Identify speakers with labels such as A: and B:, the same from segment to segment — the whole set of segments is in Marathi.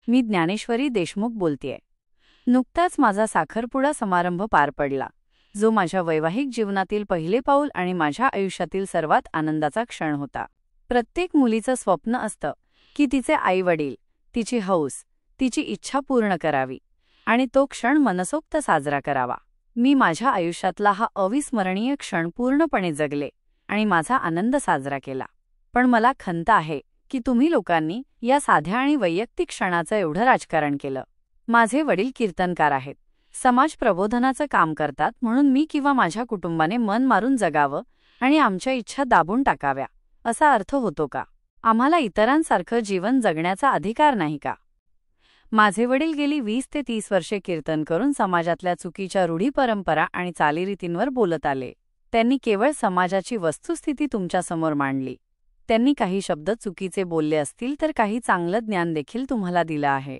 A: मी ज्ञानेश्वरी देशमुख बोलतेय. नुकताच माझा साखरपुडा समारंभ पार पडला, जो माझ्या वैवाहिक जीवनातील पहिले पाऊल आणि माझ्या आयुष्यातील सर्वात आनंदाचा क्षण होता. प्रत्येक मुलीचं स्वप्न असतं की तिचे आईवडील, तिची हौस, तिची इच्छा पूर्ण करावी आणि तो क्षण मनसोक्त साजरा करावा. मी माझ्या आयुष्यातला हा अविस्मरणीय क्षण पूर्णपणे जगले आणि माझा आनंद साजरा केला. पण मला खंत आहे की तुम्ही लोकांनी या साध्या आणि वैयक्तिक क्षणाचं एवढं राजकारण केलं. माझे वडील कीर्तनकार आहेत, समाज प्रबोधनाचं काम करतात, म्हणून मी किंवा माझ्या कुटुंबाने मन मारून जगावं आणि आमच्या इच्छा दाबून टाकाव्या असा अर्थ होतो का? आम्हाला इतरांसारखं जीवन जगण्याचा अधिकार नाही का? माझे वडील गेली 20 ते 30 वर्षे कीर्तन करून समाजातल्या चुकीच्या रूढी परंपरा आणि चालीरीतींवर बोलत आले. त्यांनी केवळ समाजाची वस्तुस्थिती तुमच्यासमोर मांडली. त्यांनी काही शब्द चुकीचे बोलले असतील तर काही चांगलं ज्ञान देखील तुम्हाला दिलं आहे.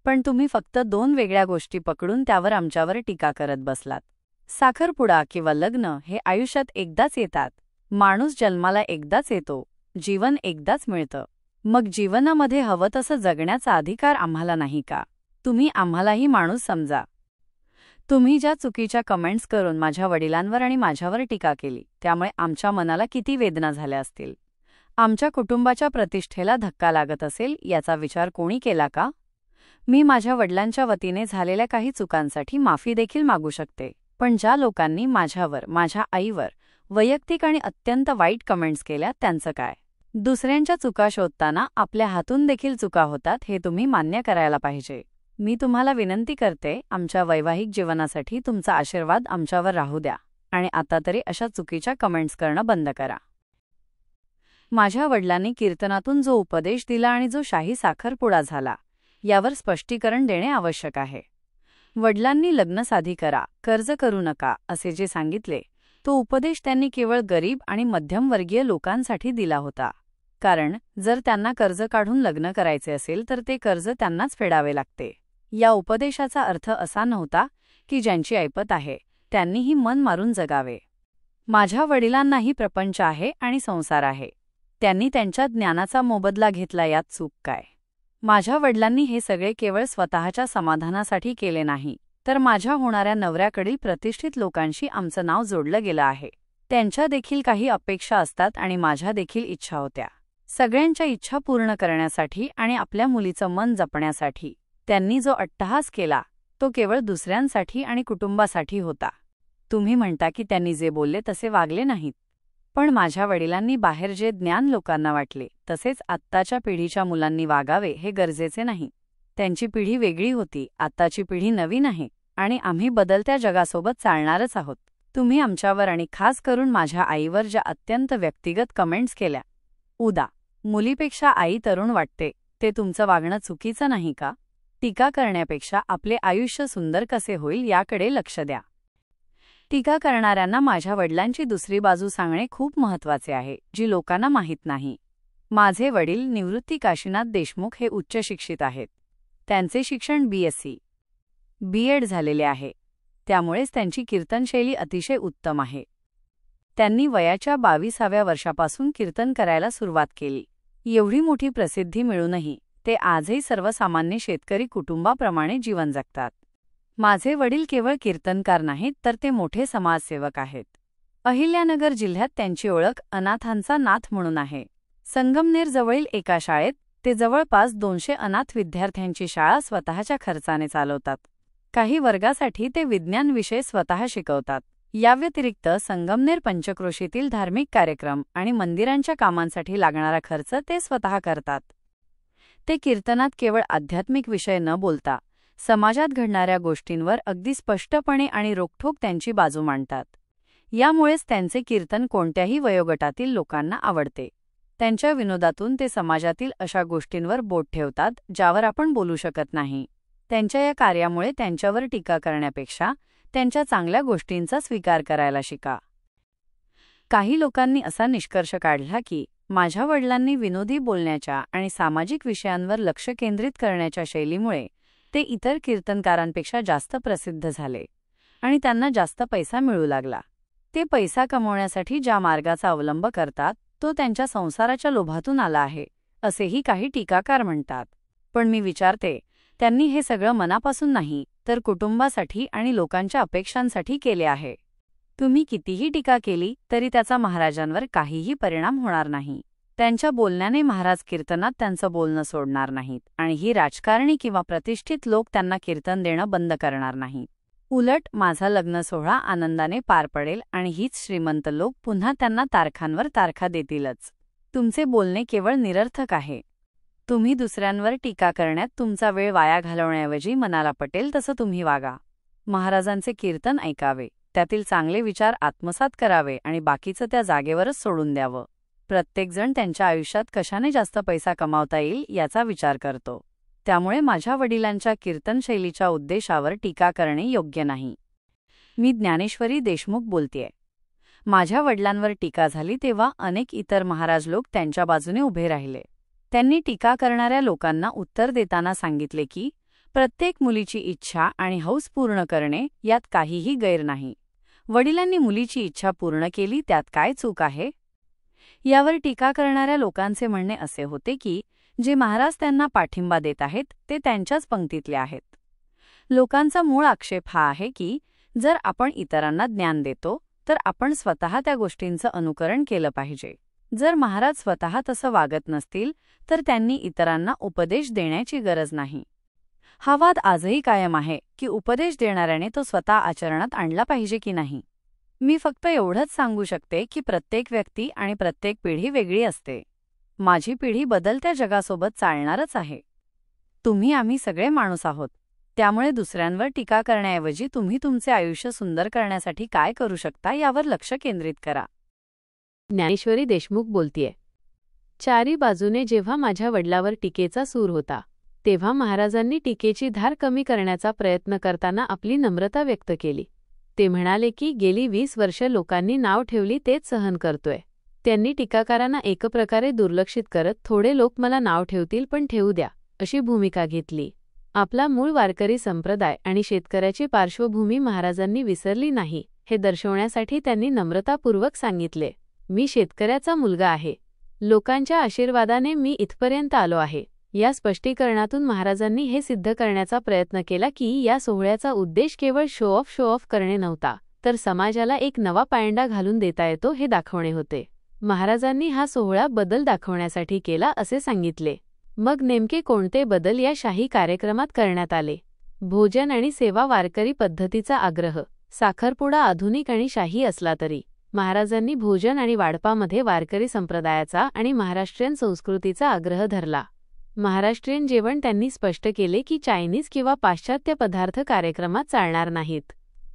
A: पण तुम्ही फक्त 2 वेगळ्या गोष्टी पकडून त्यावर आमच्यावर टीका करत बसलात. साखरपुडा किंवा लग्न हे आयुष्यात एकदाच येतात. माणूस जन्माला एकदाच येतो, जीवन एकदाच मिळतं. मग जीवनामध्ये हवं तसं जगण्याचा अधिकार आम्हाला नाही का? तुम्ही आम्हालाही माणूस समजा. तुम्ही ज्या चुकीच्या कमेंट्स करून माझ्या वडिलांवर आणि माझ्यावर टीका केली, त्यामुळे आमच्या मनाला किती वेदना झाल्या असतील. आमच्या कुटुंबाच्या प्रतिष्ठेला धक्का लागत असेल याचा विचार कोणी केला का? मी माझ्या वडिलांच्या वतीने झालेल्या काही चुकांसाठी माफी देखील मागू शकते, पण ज्या लोकांनी माझ्यावर, माझ्या आईवर वैयक्तिक आणि अत्यंत वाईट कमेंट्स केल्या त्यांचं काय? दुसऱ्यांच्या चुका शोधताना आपल्या हातून देखील चुका होतात हे तुम्ही मान्य करायला पाहिजे. मी तुम्हाला विनंती करते, आमच्या वैवाहिक जीवनासाठी तुमचा आशीर्वाद आमच्यावर राहू द्या आणि आता तरी अशा चुकीच्या कमेंट्स करणं बंद करा. माझ्या वडिलांनी कीर्तनातून जो उपदेश दिला आणि जो शाही साखरपुडा झाला, यावर स्पष्टीकरण देणे आवश्यक आहे. वडिलांनी लग्नसाधी करा, कर्ज करू नका असे जे सांगितले, तो उपदेश त्यांनी केवळ गरीब आणि मध्यमवर्गीय लोकांसाठी दिला होता. कारण जर त्यांना कर्ज काढून लग्न करायचे असेल तर ते कर्ज त्यांनाच फेडावे लागते. या उपदेशाचा अर्थ असा नव्हता की ज्यांची ऐपत आहे त्यांनीही मन मारून जगावे. माझ्या वडिलांनाही प्रपंच आहे आणि संसार आहे. त्यांनी त्यांच्या ज्ञानाचा मोबदला घेतला, यात चूक काय? माझ्या वडिलांनी हे सगळे केवळ स्वतःच्या समाधानासाठी केले नाही, तर माझ्या होणाऱ्या नवऱ्याकडील प्रतिष्ठित लोकांशी आमचं नाव जोडलं गेलं आहे. त्यांच्या देखील काही अपेक्षा असतात आणि माझ्या देखील इच्छा होत्या. सगळ्यांच्या इच्छा पूर्ण करण्यासाठी आणि आपल्या मुलीचं मन जपण्यासाठी त्यांनी जो अट्टहास केला तो केवळ दुसऱ्यांसाठी आणि कुटुंबासाठी होता. तुम्ही म्हणता की त्यांनी जे बोलले तसे वागले नाहीत, पण माझ्या वडिलांनी बाहेर जे ज्ञान लोकांना वाटले तसेच आत्ताच्या पिढीच्या मुलांनी वागावे हे गरजेचे नाही. त्यांची पिढी वेगळी होती, आत्ताची पिढी नवीन आहे आणि आम्ही बदलत्या जगासोबत चालणारच आहोत. तुम्ही आमच्यावर आणि खास करून माझ्या आईवर ज्या अत्यंत व्यक्तिगत कमेंट्स केल्या, उदा मुलीपेक्षा आई तरुण वाटते, ते तुमचं वागणं चुकीचं नाही का? टीका करण्यापेक्षा आपले आयुष्य सुंदर कसे होईल याकडे लक्ष द्या. टीका करणाऱ्यांना माझ्या वडिलांची दुसरी बाजू सांगणे खूप महत्त्वाचे आहे, जी लोकांना माहीत नाही. माझे वडील निवृत्ती काशीनाथ देशमुख हे उच्च शिक्षित आहेत. त्यांचे शिक्षण BSc, B.Ed झालेले आहे, त्यामुळेच त्यांची कीर्तनशैली अतिशय उत्तम आहे. त्यांनी वयाच्या 22व्या वर्षापासून कीर्तन करायला सुरुवात केली. एवढी मोठी प्रसिद्धी मिळूनही ते आजही सर्वसामान्य शेतकरी कुटुंबाप्रमाणे जीवन जगतात. माझे वडील केवळ कीर्तनकार नाहीत, तर ते मोठे समाजसेवक आहेत. अहिल्यानगर जिल्ह्यात त्यांची ओळख अनाथांचा नाथ म्हणून आहे. संगमनेर जवळील एका शाळेत ते जवळपास 200 अनाथ विद्यार्थ्यांची शाळा स्वतःच्या खर्चाने चालवतात. काही वर्गासाठी ते विज्ञान विषय स्वतः शिकवतात. याव्यतिरिक्त संगमनेर पंचक्रोशीतील धार्मिक कार्यक्रम आणि मंदिरांच्या कामांसाठी लागणारा खर्च ते स्वतः करतात. ते कीर्तनात केवळ आध्यात्मिक विषय न बोलता समाजात घडणाऱ्या गोष्टींवर अगदी स्पष्टपणे आणि रोखठोक त्यांची बाजू मांडतात. यामुळेच त्यांचे कीर्तन कोणत्याही वयोगटातील लोकांना आवडते. त्यांच्या विनोदातून ते समाजातील अशा गोष्टींवर बोट ठेवतात ज्यावर आपण बोलू शकत नाही. त्यांच्या या कार्यामुळे त्यांच्यावर टीका करण्यापेक्षा त्यांच्या चांगल्या गोष्टींचा स्वीकार करायला शिका. काही लोकांनी असा निष्कर्ष काढला की माझ्या वडिलांनी विनोदी बोलण्याच्या आणि सामाजिक विषयांवर लक्ष केंद्रित करण्याच्या शैलीमुळे ते इतर कीर्तनकारांपेक्षा जास्त प्रसिद्ध झाले आणि त्यांना जास्त पैसा मिळू लागला. ते पैसा कमवण्यासाठी ज्या मार्गाचा अवलंब करतात तो त्यांच्या संसाराच्या लोभातून आला आहे, असेही काही टीकाकार म्हणतात. पण मी विचारते, त्यांनी हे सगळं मनापासून नाही तर कुटुंबासाठी आणि लोकांच्या अपेक्षांसाठी केले आहे. तुम्ही कितीही टीका केली तरी त्याचा महाराजांवर काहीही परिणाम होणार नाही. त्यांच्या बोलण्याने महाराज कीर्तनात त्यांचं बोलणं सोडणार नाहीत आणि ही राजकारणी किंवा प्रतिष्ठित लोक त्यांना कीर्तन देणं बंद करणार नाहीत. उलट माझा लग्न सोहळा आनंदाने पार पडेल आणि हीच श्रीमंत लोक पुन्हा त्यांना तारखांवर तारखा देतीलच. तुमचे बोलणे केवळ निरर्थक आहे. तुम्ही दुसऱ्यांवर टीका करण्यात तुमचा वेळ वाया घालवण्याऐवजी मनाला पटेल तसं तुम्ही वागा. महाराजांचे कीर्तन ऐकावे, त्यातील चांगले विचार आत्मसात करावे आणि बाकीचं त्या जागेवरच सोडून द्यावं. प्रत्येकजण त्यांच्या आयुष्यात कशाने जास्त पैसा कमावता येईल याचा विचार करतो. त्यामुळे माझ्या वडिलांच्या कीर्तनशैलीच्या उद्देशावर टीका करणे योग्य नाही. मी ज्ञानेश्वरी देशमुख बोलतेय. माझ्या वडिलांवर टीका झाली तेव्हा अनेक इतर महाराज लोक त्यांच्या बाजूने उभे राहिले. त्यांनी टीका करणाऱ्या लोकांना उत्तर देताना सांगितले की प्रत्येक मुलीची इच्छा आणि हौस पूर्ण करणे यात काहीही गैर नाही. वडिलांनी मुलीची इच्छा पूर्ण केली त्यात काय चूक आहे? यावर टीका करणाऱ्या लोकांचे म्हणणे असे होते की जे महाराज त्यांना पाठिंबा देत आहेत ते त्यांच्याच पंक्तीतले आहेत. लोकांचा मूळ आक्षेप हा आहे की जर आपण इतरांना ज्ञान देतो तर आपण स्वतः त्या गोष्टींचं अनुकरण केलं पाहिजे. जर महाराज स्वतः तसं वागत नसतील तर त्यांनी इतरांना उपदेश देण्याची गरज नाही. हा वाद आजही कायम आहे की उपदेश देणाऱ्याने तो स्वतः आचरणात आणला पाहिजे की नाही. मी फक्त एवढंच सांगू शकते की प्रत्येक व्यक्ती आणि प्रत्येक पिढी वेगळी असते. माझी पिढी बदलत्या जगासोबत चालणारच आहे. आम्ही सगळे माणूस आहोत. त्यामुळे दुसऱ्यांवर टीका करण्याऐवजी तुम्ही तुमचे आयुष्य सुंदर करण्यासाठी काय करू शकता यावर लक्ष केंद्रित करा.
B: ज्ञानेश्वरी देशमुख बोलतीये. चारी बाजूने जेव्हा माझ्या वडिलावर टीकेचा सूर होता तेव्हा महाराजांनी टीकेची धार कमी करण्याचा प्रयत्न करताना आपली नम्रता व्यक्त केली. ते म्हणाले की गेली 20 वर्ष लोकांनी नाव ठेवली तेच सहन करतोय. त्यांनी टीकाकारांना एकप्रकारे दुर्लक्षित करत थोडे लोक मला नाव ठेवतील पण ठेवू द्या अशी भूमिका घेतली. आपला मूळ वारकरी संप्रदाय आणि शेतकऱ्याची पार्श्वभूमी महाराजांनी विसरली नाही हे दर्शवण्यासाठी त्यांनी नम्रतापूर्वक सांगितले, मी शेतकऱ्याचा मुलगा आहे. लोकांच्या आशीर्वादाने मी इथपर्यंत आलो आहे. या स्पष्टीकरणातून महाराजांनी हे सिद्ध करण्याचा प्रयत्न केला की या सोहळ्याचा उद्देश केवळ शो ऑफ करणे नव्हता तर समाजाला एक नवा पायंडा घालून देता येतो हे दाखवणे होते. महाराजांनी हा सोहळा बदल दाखवण्यासाठी केला असे सांगितले. मग नेमके कोणते बदल या शाही कार्यक्रमात करण्यात आले? भोजन आणि सेवा वारकरी पद्धतीचा आग्रह. साखरपुडा आधुनिक आणि शाही असला तरी महाराजांनी भोजन आणि वाढपामध्ये वारकरी संप्रदायाचा आणि महाराष्ट्रीयन संस्कृतीचा आग्रह धरला. महाराष्ट्रीयन जेवण त्यांनी स्पष्ट केले की चायनीज किंवा पाश्चात्य पदार्थ कार्यक्रमात चालणार नाहीत.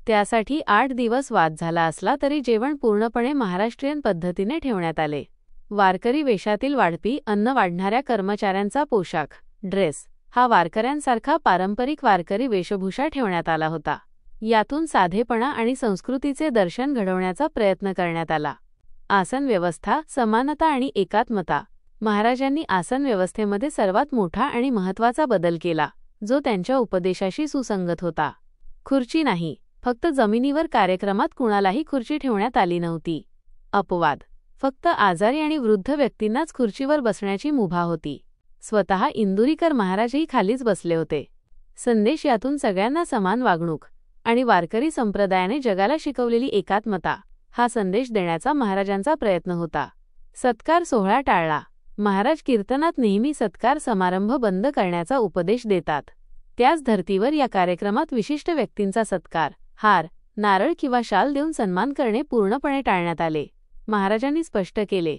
B: त्यासाठी 8 दिवस वाद झाला असला तरी जेवण पूर्णपणे महाराष्ट्रीयन पद्धतीने ठेवण्यात आले. वारकरी वेशातील वाढपी अन्न वाढणाऱ्या कर्मचाऱ्यांचा पोशाख ड्रेस हा वारकऱ्यांसारखा पारंपरिक वारकरी वेशभूषा ठेवण्यात आला होता. यातून साधेपणा आणि संस्कृतीचे दर्शन घडवण्याचा प्रयत्न करण्यात आला. आसन व्यवस्था, समानता आणि एकात्मता. महाराजांनी आसन व्यवस्थेमध्ये सर्वात मोठा आणि महत्त्वाचा बदल केला जो त्यांच्या उपदेशाशी सुसंगत होता. खुर्ची नाही, फक्त जमिनीवर कार्यक्रमात कुणालाही खुर्ची ठेवण्यात आली नव्हती. अपवाद, फक्त आजारी आणि वृद्ध व्यक्तींनाच खुर्चीवर बसण्याची मुभा होती. स्वतः इंदुरीकर महाराजही खालीच बसले होते. संदेश यातून सगळ्यांना समान वागणूक आणि वारकरी संप्रदायाने जगाला शिकवलेली एकात्मता हा संदेश देण्याचा महाराजांचा प्रयत्न होता. सत्कार सोहळा टाळला. महाराज कीर्तनात नेहमी सत्कार समारंभ बंद करण्याचा उपदेश देतात. त्याच धर्तीवर या कार्यक्रमात विशिष्ट व्यक्तींचा सत्कार, हार, नारळ किंवा शाल देऊन सन्मान करणे पूर्णपणे टाळण्यात आले. महाराजांनी स्पष्ट केले,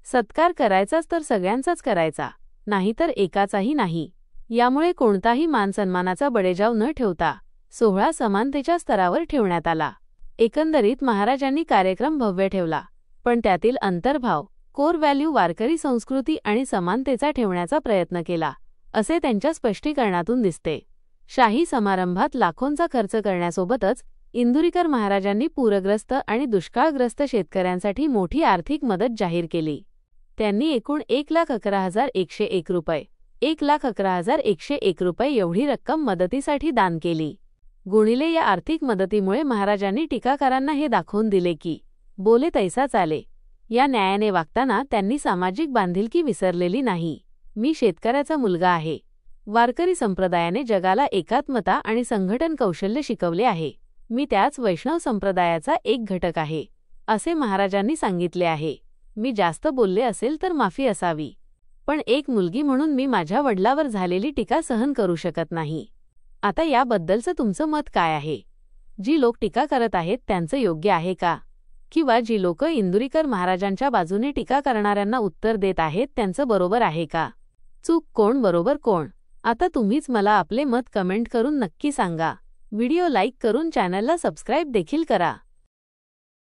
B: सत्कार करायचाच तर सगळ्यांचाच करायचा, नाहीतर एकाचाही नाही. यामुळे कोणताही मानसन्मानाचा बडेजाव न ठेवता सोहळा समानतेच्या स्तरावर ठेवण्यात आला. एकंदरीत महाराजांनी कार्यक्रम भव्य ठेवला, पण त्यातील अंतर्भाव, कोर व्हॅल्यू वारकरी संस्कृती आणि समानतेचा ठेवण्याचा प्रयत्न केला, असे त्यांच्या स्पष्टीकरणातून दिसते. शाही समारंभात लाखोंचा खर्च करण्यासोबतच इंदुरीकर महाराजांनी पूरग्रस्त आणि दुष्काळग्रस्त शेतकऱ्यांसाठी मोठी आर्थिक मदत जाहीर केली. त्यांनी एकूण 1,11,101 रुपये 1,11,101 रुपये एवढी रक्कम मदतीसाठी दान केली. गुणिले या आर्थिक मदतीमुळे महाराजांनी टीकाकारांना हे दाखवून दिले की बोले तैसा चाले. या न्यायाने वागताना त्यांनी सामाजिक बांधिलकी विसरलेली नाही. मी शेतकऱ्याचा मुलगा आहे. वारकरी संप्रदायाने जगाला एकात्मता आणि संघटन कौशल्य शिकवले आहे. मी त्याच वैष्णव संप्रदायाचा एक घटक आहे, असे महाराजांनी सांगितले आहे. मी जास्त बोलले असेल तर माफी असावी, पण एक मुलगी म्हणून मी माझ्या वडिलावर झालेली टीका सहन करू शकत नाही. आता याबद्दलचं तुमचं मत काय आहे? जी लोक टीका करत आहेत त्यांचं योग्य आहे का? किंवा जी लोक इंदुरीकर महाराजांच्या बाजूने टीका करणाऱ्यांना उत्तर देत आहेत त्यांचं बरोबर आहे का? चूक कोण, बरोबर कोण? आता तुम्हीच मला आपले मत कमेंट करून नक्की सांगा. व्हिडिओ लाईक करून चॅनलला सबस्क्राईब देखील करा.